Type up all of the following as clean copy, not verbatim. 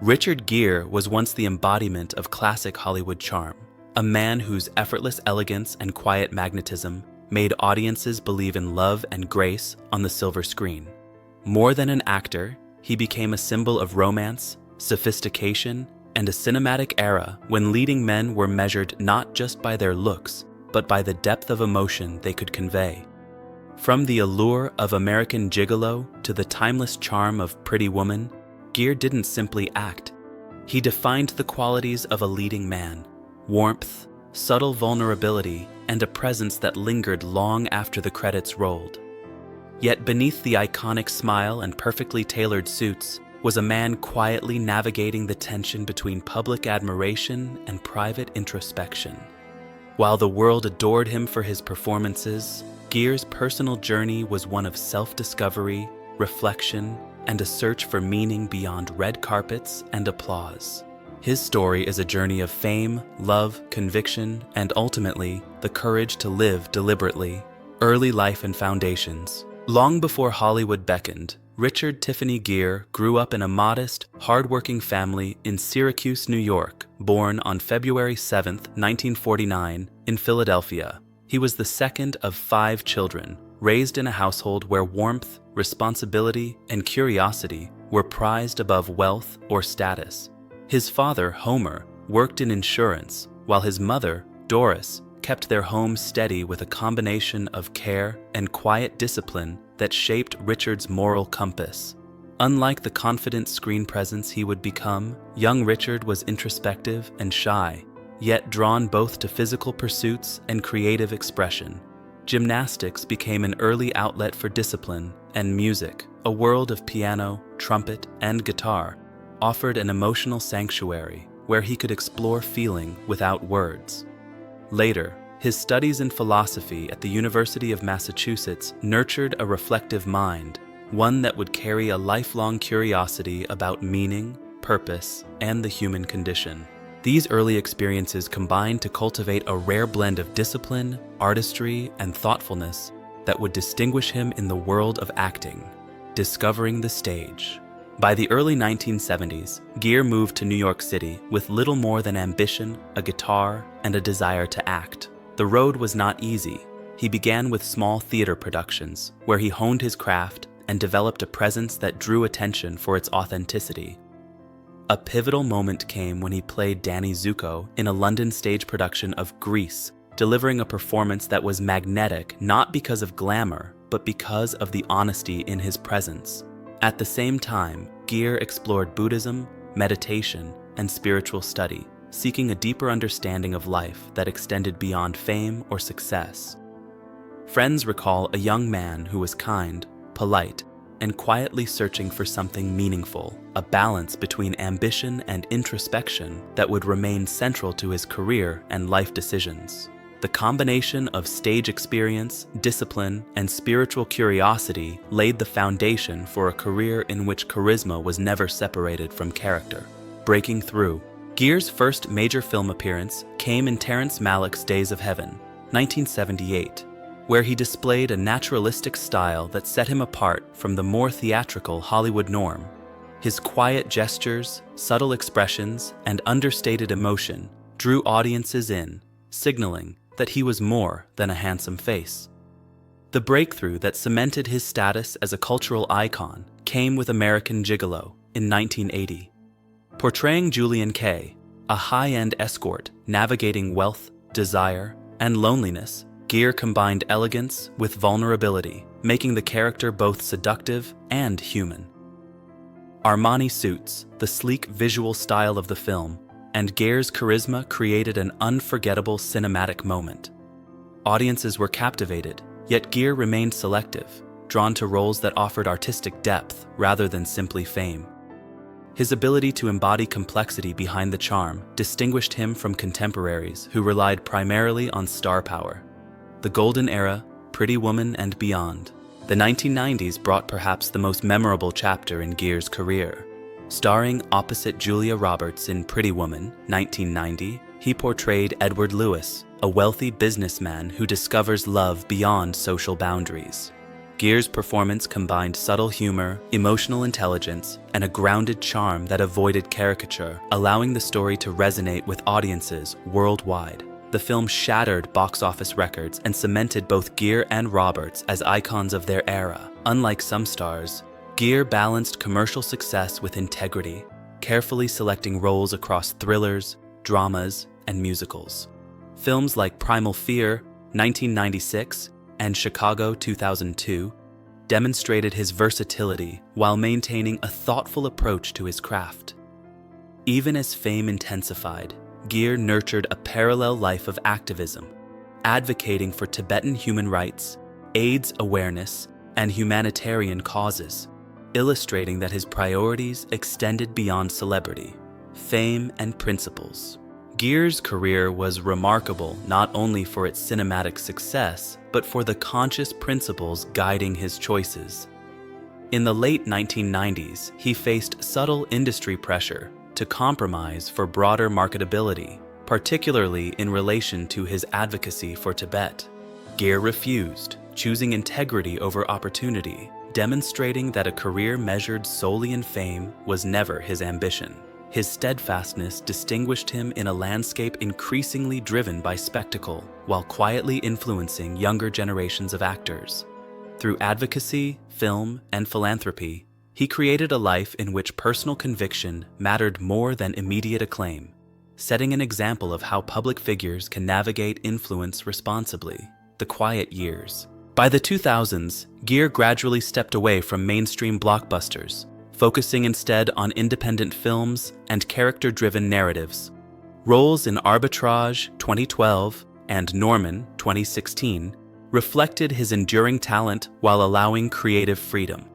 Richard Gere was once the embodiment of classic Hollywood charm, a man whose effortless elegance and quiet magnetism made audiences believe in love and grace on the silver screen. More than an actor, he became a symbol of romance, sophistication, and a cinematic era when leading men were measured not just by their looks, but by the depth of emotion they could convey. From the allure of American Gigolo to the timeless charm of Pretty Woman, Gere didn't simply act. He defined the qualities of a leading man: warmth, subtle vulnerability, and a presence that lingered long after the credits rolled. Yet beneath the iconic smile and perfectly tailored suits was a man quietly navigating the tension between public admiration and private introspection. While the world adored him for his performances, Gere's personal journey was one of self-discovery, reflection, and a search for meaning beyond red carpets and applause. His story is a journey of fame, love, conviction, and ultimately, the courage to live deliberately. Early life and foundations. Long before Hollywood beckoned, Richard Tiffany Gere grew up in a modest, hard-working family in Syracuse, New York, born on February 7, 1949, in Philadelphia. He was the second of 5 children, raised in a household where warmth, responsibility, and curiosity were prized above wealth or status. His father, Homer, worked in insurance, while his mother, Doris, kept their home steady with a combination of care and quiet discipline that shaped Richard's moral compass. Unlike the confident screen presence he would become, young Richard was introspective and shy, yet drawn both to physical pursuits and creative expression. Gymnastics became an early outlet for discipline, and music, a world of piano, trumpet, and guitar, offered an emotional sanctuary where he could explore feeling without words. Later, his studies in philosophy at the University of Massachusetts nurtured a reflective mind, one that would carry a lifelong curiosity about meaning, purpose, and the human condition. These early experiences combined to cultivate a rare blend of discipline, artistry, and thoughtfulness that would distinguish him in the world of acting, discovering the stage. By the early 1970s, Gere moved to New York City with little more than ambition, a guitar, and a desire to act. The road was not easy. He began with small theater productions, where he honed his craft and developed a presence that drew attention for its authenticity. A pivotal moment came when he played Danny Zuko in a London stage production of Grease, delivering a performance that was magnetic not because of glamour, but because of the honesty in his presence. At the same time, Gere explored Buddhism, meditation, and spiritual study, seeking a deeper understanding of life that extended beyond fame or success. Friends recall a young man who was kind, polite, and quietly searching for something meaningful, a balance between ambition and introspection that would remain central to his career and life decisions. The combination of stage experience, discipline, and spiritual curiosity laid the foundation for a career in which charisma was never separated from character. Breaking through. Gere's first major film appearance came in Terrence Malick's Days of Heaven, 1978, where he displayed a naturalistic style that set him apart from the more theatrical Hollywood norm. His quiet gestures, subtle expressions, and understated emotion drew audiences in, signaling that he was more than a handsome face. The breakthrough that cemented his status as a cultural icon came with American Gigolo in 1980. Portraying Julian Kay, a high-end escort navigating wealth, desire, and loneliness, Gere combined elegance with vulnerability, making the character both seductive and human. Armani suits, the sleek visual style of the film, and Gere's charisma created an unforgettable cinematic moment. Audiences were captivated, yet Gere remained selective, drawn to roles that offered artistic depth rather than simply fame. His ability to embody complexity behind the charm distinguished him from contemporaries who relied primarily on star power. The Golden Era, Pretty Woman, and beyond. The 1990s brought perhaps the most memorable chapter in Gere's career. Starring opposite Julia Roberts in Pretty Woman, 1990, he portrayed Edward Lewis, a wealthy businessman who discovers love beyond social boundaries. Gere's performance combined subtle humor, emotional intelligence, and a grounded charm that avoided caricature, allowing the story to resonate with audiences worldwide. The film shattered box office records and cemented both Gere and Roberts as icons of their era. Unlike some stars, Gere balanced commercial success with integrity, carefully selecting roles across thrillers, dramas, and musicals. Films like Primal Fear, 1996, and Chicago 2002 demonstrated his versatility while maintaining a thoughtful approach to his craft. Even as fame intensified, Gere nurtured a parallel life of activism, advocating for Tibetan human rights, AIDS awareness, and humanitarian causes, illustrating that his priorities extended beyond celebrity, fame, and principles. Gere's career was remarkable not only for its cinematic success, but for the conscious principles guiding his choices. In the late 1990s, he faced subtle industry pressure to compromise for broader marketability, particularly in relation to his advocacy for Tibet. Gere refused, choosing integrity over opportunity, demonstrating that a career measured solely in fame was never his ambition. His steadfastness distinguished him in a landscape increasingly driven by spectacle, while quietly influencing younger generations of actors. Through advocacy, film, and philanthropy, he created a life in which personal conviction mattered more than immediate acclaim, setting an example of how public figures can navigate influence responsibly. The quiet years. By the 2000s, Gere gradually stepped away from mainstream blockbusters, focusing instead on independent films and character-driven narratives. Roles in Arbitrage 2012 and Norman 2016 reflected his enduring talent while allowing creative freedom.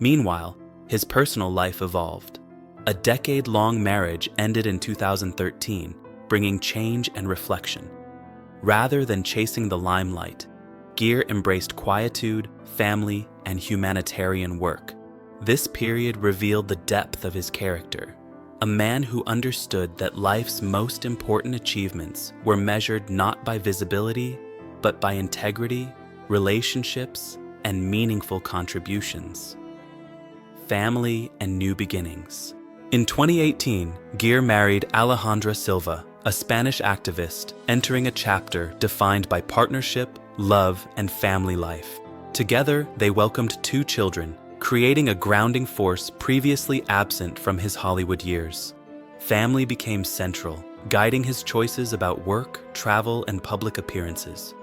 Meanwhile, his personal life evolved. A decade-long marriage ended in 2013, bringing change and reflection. Rather than chasing the limelight, Gere embraced quietude, family, and humanitarian work. This period revealed the depth of his character, a man who understood that life's most important achievements were measured not by visibility, but by integrity, relationships, and meaningful contributions. Family and new beginnings. In 2018, Gere married Alejandra Silva, a Spanish activist, entering a chapter defined by partnership, love, and family life. Together, they welcomed 2 children, creating a grounding force previously absent from his Hollywood years. Family became central, guiding his choices about work, travel, and public appearances.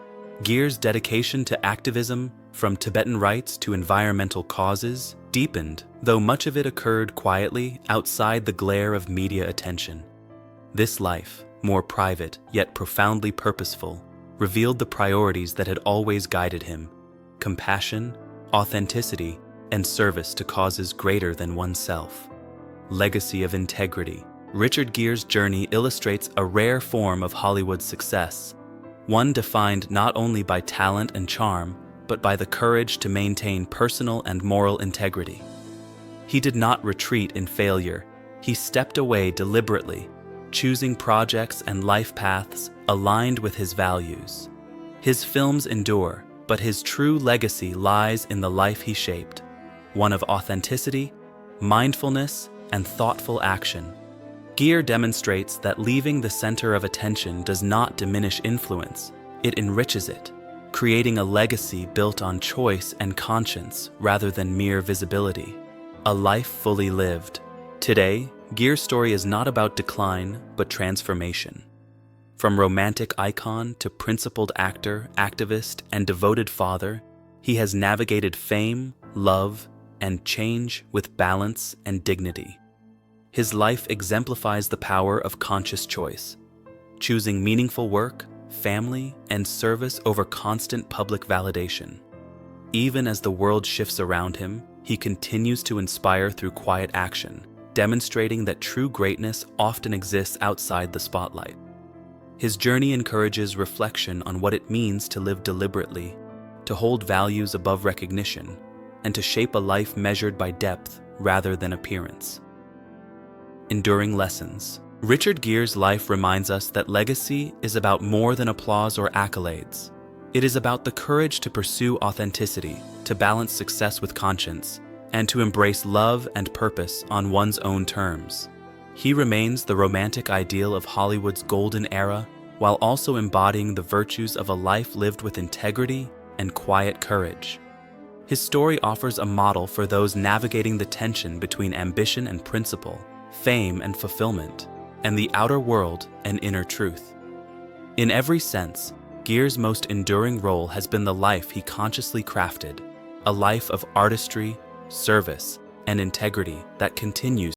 Gere's dedication to activism, from Tibetan rights to environmental causes, deepened, though much of it occurred quietly outside the glare of media attention. This life, more private yet profoundly purposeful, revealed the priorities that had always guided him: compassion, authenticity, and service to causes greater than oneself. Legacy of integrity. Richard Gere's journey illustrates a rare form of Hollywood success, one defined not only by talent and charm, but by the courage to maintain personal and moral integrity. He did not retreat in failure. He stepped away deliberately, choosing projects and life paths aligned with his values. His films endure, but his true legacy lies in the life he shaped, one of authenticity, mindfulness, and thoughtful action. Gere demonstrates that leaving the center of attention does not diminish influence, it enriches it, creating a legacy built on choice and conscience rather than mere visibility. A life fully lived. Today, Gere's story is not about decline, but transformation. From romantic icon to principled actor, activist, and devoted father, he has navigated fame, love, and change with balance and dignity. His life exemplifies the power of conscious choice, choosing meaningful work, family, and service over constant public validation. Even as the world shifts around him, he continues to inspire through quiet action, demonstrating that true greatness often exists outside the spotlight. His journey encourages reflection on what it means to live deliberately, to hold values above recognition, and to shape a life measured by depth rather than appearance. Enduring lessons. Richard Gere's life reminds us that legacy is about more than applause or accolades. It is about the courage to pursue authenticity, to balance success with conscience, and to embrace love and purpose on one's own terms. He remains the romantic ideal of Hollywood's golden era, while also embodying the virtues of a life lived with integrity and quiet courage. His story offers a model for those navigating the tension between ambition and principle, fame and fulfillment, and the outer world and inner truth. In every sense, Gere's most enduring role has been the life he consciously crafted, a life of artistry, service, and integrity that continues